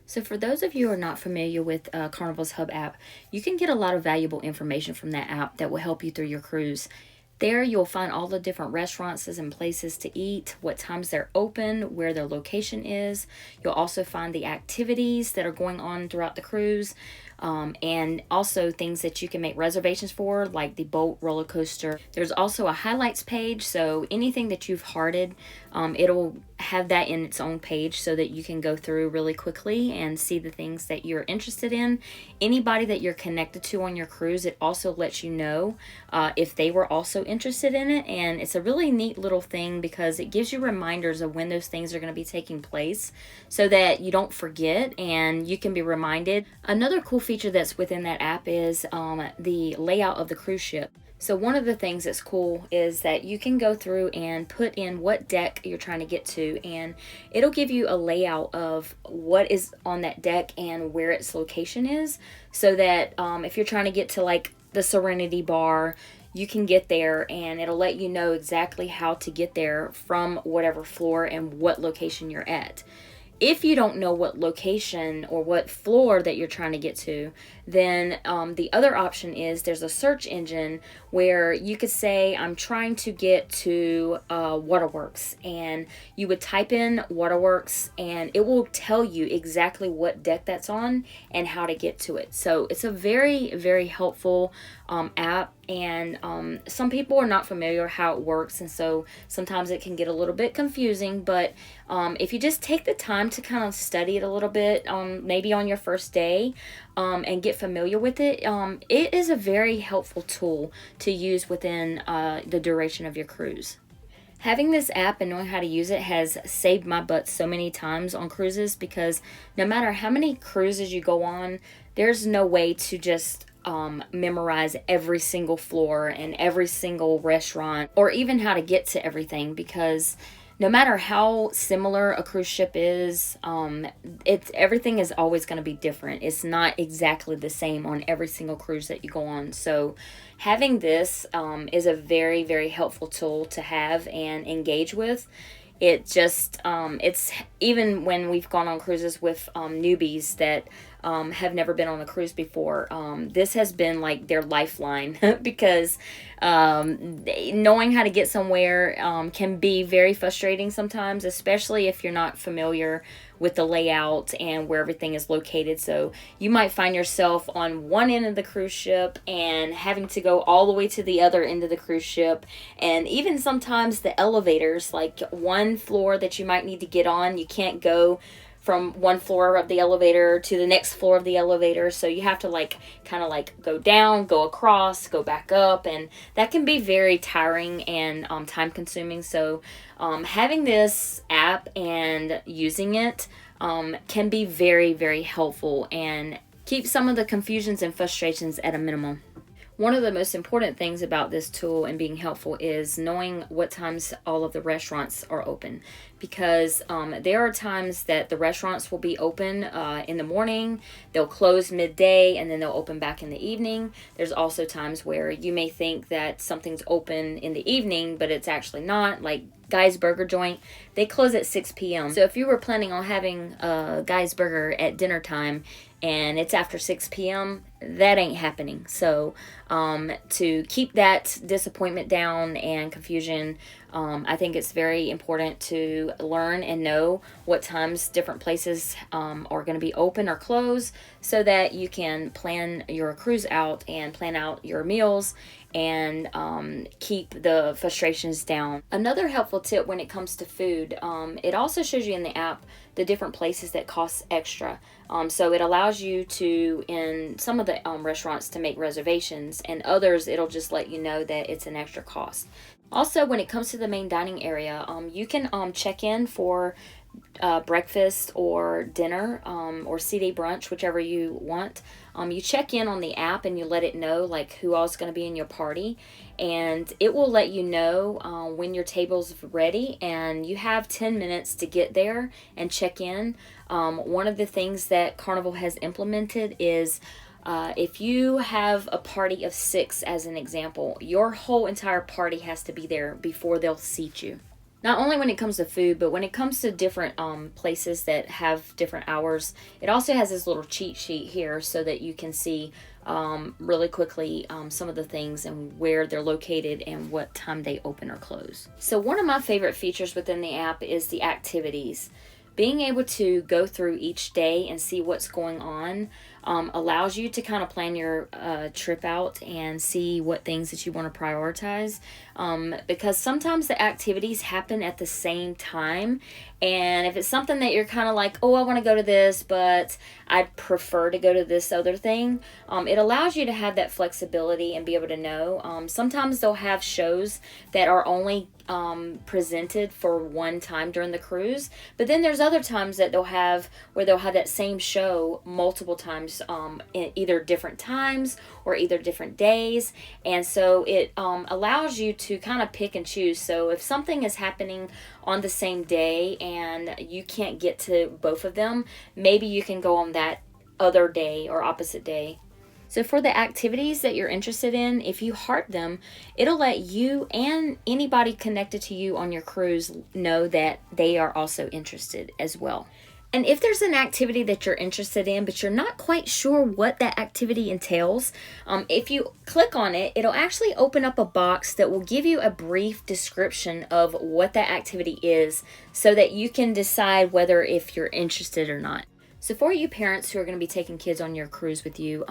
So for those of you who are not familiar with Carnival's Hub app, you can get a lot of valuable information from that app that will help you through your cruise. There you'll find all the different restaurants and places to eat, what times they're open, where their location is. You'll also find the activities that are going on throughout the cruise, and also things that you can make reservations for, like the boat roller coaster. There's also a highlights page, so anything that you've hearted, it'll have that in its own page so that you can go through really quickly and see the things that you're interested in. Anybody that you're connected to on your cruise, it also lets you know if they were also interested in it, and it's a really neat little thing because it gives you reminders of when those things are going to be taking place so that you don't forget and you can be reminded. Another cool feature that's within that app is the layout of the cruise ship. So one of the things that's cool is that you can go through and put in what deck you're trying to get to, and it'll give you a layout of what is on that deck and where its location is, so that if you're trying to get to like the Serenity Bar, you can get there and it'll let you know exactly how to get there from whatever floor and what location you're at. If you don't know what location or what floor that you're trying to get to, then the other option is there's a search engine where you could say, I'm trying to get to Waterworks, and you would type in Waterworks and it will tell you exactly what deck that's on and how to get to it. So it's a very, very helpful app, and some people are not familiar how it works, and so sometimes it can get a little bit confusing, but if you just take the time to kind of study it a little bit, maybe on your first day, and get familiar with it, it is a very helpful tool to use within the duration of your cruise. Having this app and knowing how to use it has saved my butt so many times on cruises, because no matter how many cruises you go on, there's no way to just memorize every single floor and every single restaurant, or even how to get to everything, because no matter how similar a cruise ship is, everything is always going to be different. It's not exactly the same on every single cruise that you go on. So having this is a very, very helpful tool to have and engage with. It just, it's even when we've gone on cruises with newbies that have never been on a cruise before, this has been like their lifeline because knowing how to get somewhere can be very frustrating sometimes, especially if you're not familiar with the layout and where everything is located. So you might find yourself on one end of the cruise ship and having to go all the way to the other end of the cruise ship. And even sometimes the elevators, like one floor that you might need to get on, you can't go from one floor of the elevator to the next floor of the elevator. So you have to kind of go down, go across, go back up, and that can be very tiring and time consuming. So having this app and using it can be very, very helpful and keep some of the confusions and frustrations at a minimum. One of the most important things about this tool and being helpful is knowing what times all of the restaurants are open, because there are times that the restaurants will be open in the morning, they'll close midday, and then they'll open back in the evening. There's also times where you may think that something's open in the evening, but it's actually not, like Guy's Burger Joint. They close at 6 p.m. So if you were planning on having Guy's Burger at dinner time and it's after 6 p.m., that ain't happening. So to keep that disappointment down and confusion, I think it's very important to learn and know what times different places are going to be open or closed, so that you can plan your cruise out and plan out your meals and keep the frustrations down. Another helpful tip when it comes to food, it also shows you in the app the different places that cost extra. So it allows you to, in some of the restaurants, to make reservations, and others it'll just let you know that it's an extra cost. Also, when it comes to the main dining area, you can check in for breakfast or dinner or C-Day brunch, whichever you want. You check in on the app and you let it know who all is going to be in your party, and it will let you know when your table's ready, and you have 10 minutes to get there and check in. One of the things that Carnival has implemented is if you have a party of 6, as an example, your whole entire party has to be there before they'll seat you. Not only when it comes to food, but when it comes to different places that have different hours, it also has this little cheat sheet here so that you can see really quickly some of the things and where they're located and what time they open or close. So one of my favorite features within the app is the activities. Being able to go through each day and see what's going on allows you to kind of plan your trip out and see what things that you want to prioritize, because sometimes the activities happen at the same time, and if it's something that you're kind of like, oh, I want to go to this, but I'd prefer to go to this other thing, it allows you to have that flexibility and be able to know. Sometimes they'll have shows that are only presented for one time during the cruise, but then there's other times that they'll have where they'll have that same show multiple times, in either different times or either different days, and so it allows you to kind of pick and choose. So if something is happening on the same day and you can't get to both of them, maybe you can go on that other day or opposite day. So for the activities that you're interested in, if you heart them, it'll let you and anybody connected to you on your cruise know that they are also interested as well. And if there's an activity that you're interested in, but you're not quite sure what that activity entails, if you click on it, it'll actually open up a box that will give you a brief description of what that activity is so that you can decide whether if you're interested or not. So for you parents who are going to be taking kids on your cruise with you,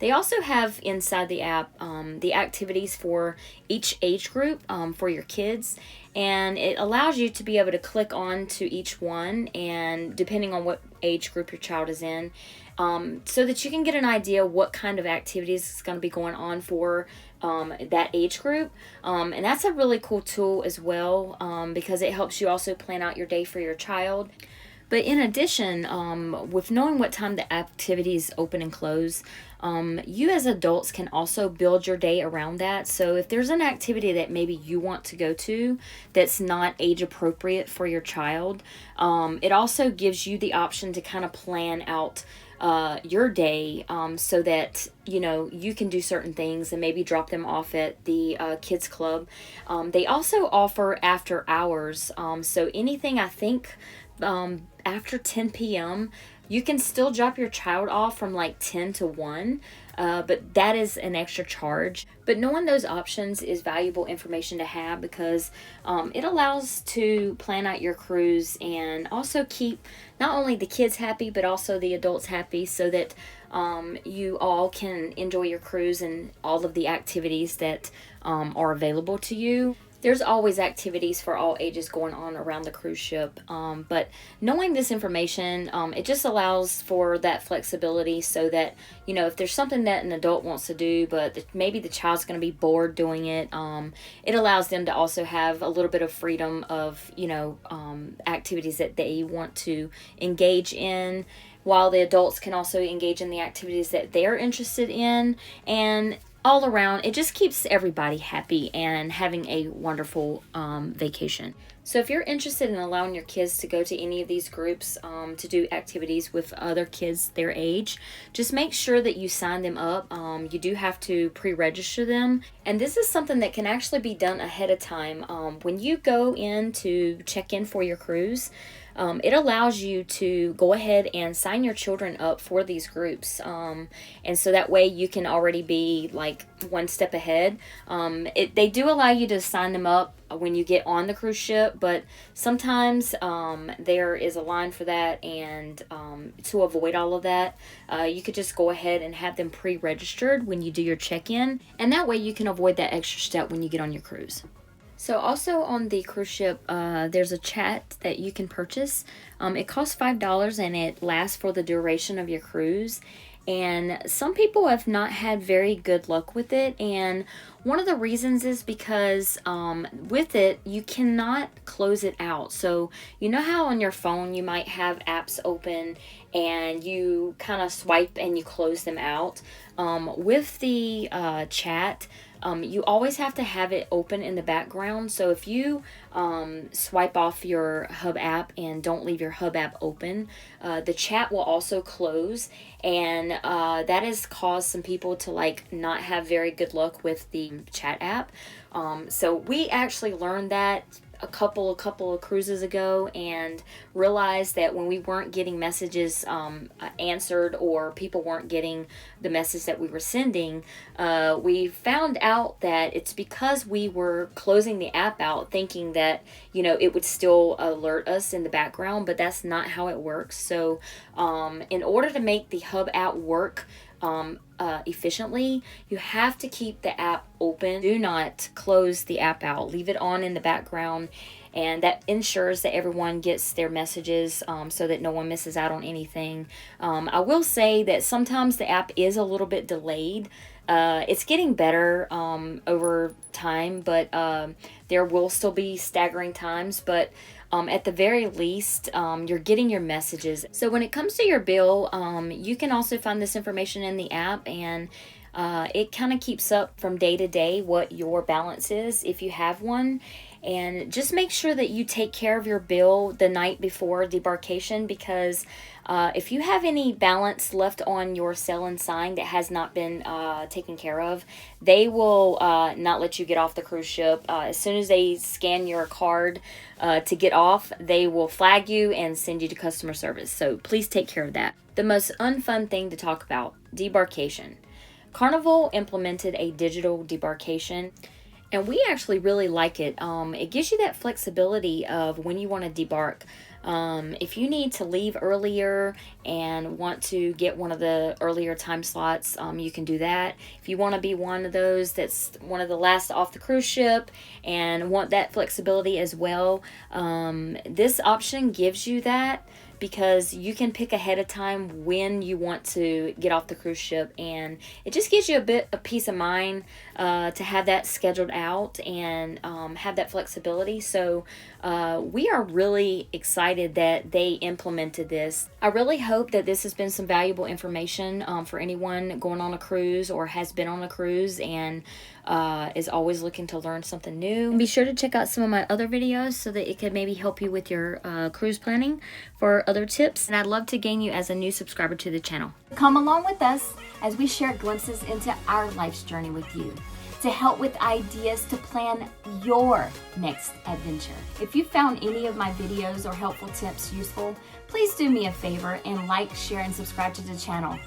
they also have inside the app the activities for each age group for your kids. And it allows you to be able to click on to each one, and depending on what age group your child is in, so that you can get an idea what kind of activities is going to be going on for that age group. And that's a really cool tool as well, because it helps you also plan out your day for your child. But in addition, with knowing what time the activities open and close, you as adults can also build your day around that. So if there's an activity that maybe you want to go to that's not age appropriate for your child, it also gives you the option to kind of plan out your day, so that you can do certain things and maybe drop them off at the kids club. They also offer after hours, so anything I think after 10 p.m. you can still drop your child off from like 10 to 1, but that is an extra charge. But knowing those options is valuable information to have, because it allows to plan out your cruise and also keep not only the kids happy but also the adults happy, so that you all can enjoy your cruise and all of the activities that are available to you. There's always activities for all ages going on around the cruise ship, but knowing this information, it just allows for that flexibility, so that if there's something that an adult wants to do but maybe the child's going to be bored doing it, it allows them to also have a little bit of freedom of activities that they want to engage in, while the adults can also engage in the activities that they're interested in. And all around, it just keeps everybody happy and having a wonderful vacation. So if you're interested in allowing your kids to go to any of these groups to do activities with other kids their age, just make sure that you sign them up. You do have to pre-register them, and this is something that can actually be done ahead of time. When you go in to check in for your cruise, it allows you to go ahead and sign your children up for these groups, and so that way you can already be like one step ahead. They do allow you to sign them up when you get on the cruise ship, but sometimes there is a line for that, and to avoid all of that, you could just go ahead and have them pre-registered when you do your check-in, and that way you can avoid that extra step when you get on your cruise. So also on the cruise ship, there's a chat that you can purchase. It costs $5 and it lasts for the duration of your cruise. And some people have not had very good luck with it. And one of the reasons is because with it, you cannot close it out. So you know how on your phone you might have apps open and you kind of swipe and you close them out? With the chat, you always have to have it open in the background. So if you swipe off your Hub app and don't leave your Hub app open, the chat will also close, and that has caused some people to not have very good luck with the chat app. So we actually learned that a couple of cruises ago and realized that when we weren't getting messages answered, or people weren't getting the message that we were sending, we found out that it's because we were closing the app out thinking that, you know, it would still alert us in the background, but that's not how it works. So in order to make the Hub app work efficiently, you have to keep the app open. Do not close the app out. Leave it on in the background, and that ensures that everyone gets their messages, so that no one misses out on anything. I will say that sometimes the app is a little bit delayed. It's getting better over time, but there will still be staggering times, but at the very least, you're getting your messages. So when it comes to your bill, you can also find this information in the app, and it kind of keeps up from day to day what your balance is if you have one. And just make sure that you take care of your bill the night before debarkation, because if you have any balance left on your sell and sign that has not been taken care of, they will not let you get off the cruise ship. As soon as they scan your card to get off, they will flag you and send you to customer service. So please take care of that. The most unfun thing to talk about, debarkation. Carnival implemented a digital debarkation, and we actually really like it. It gives you that flexibility of when you want to debark. If you need to leave earlier and want to get one of the earlier time slots, you can do that. If you want to be one of those that's one of the last off the cruise ship and want that flexibility as well, this option gives you that, because you can pick ahead of time when you want to get off the cruise ship, and it just gives you a bit of peace of mind to have that scheduled out and have that flexibility. So we are really excited that they implemented this. I really hope that this has been some valuable information for anyone going on a cruise or has been on a cruise and is always looking to learn something new. And be sure to check out some of my other videos so that it could maybe help you with your cruise planning for other tips. And I'd love to gain you as a new subscriber to the channel. Come along with us as we share glimpses into our life's journey with you to help with ideas to plan your next adventure. If you found any of my videos or helpful tips useful, please do me a favor and like, share, and subscribe to the channel.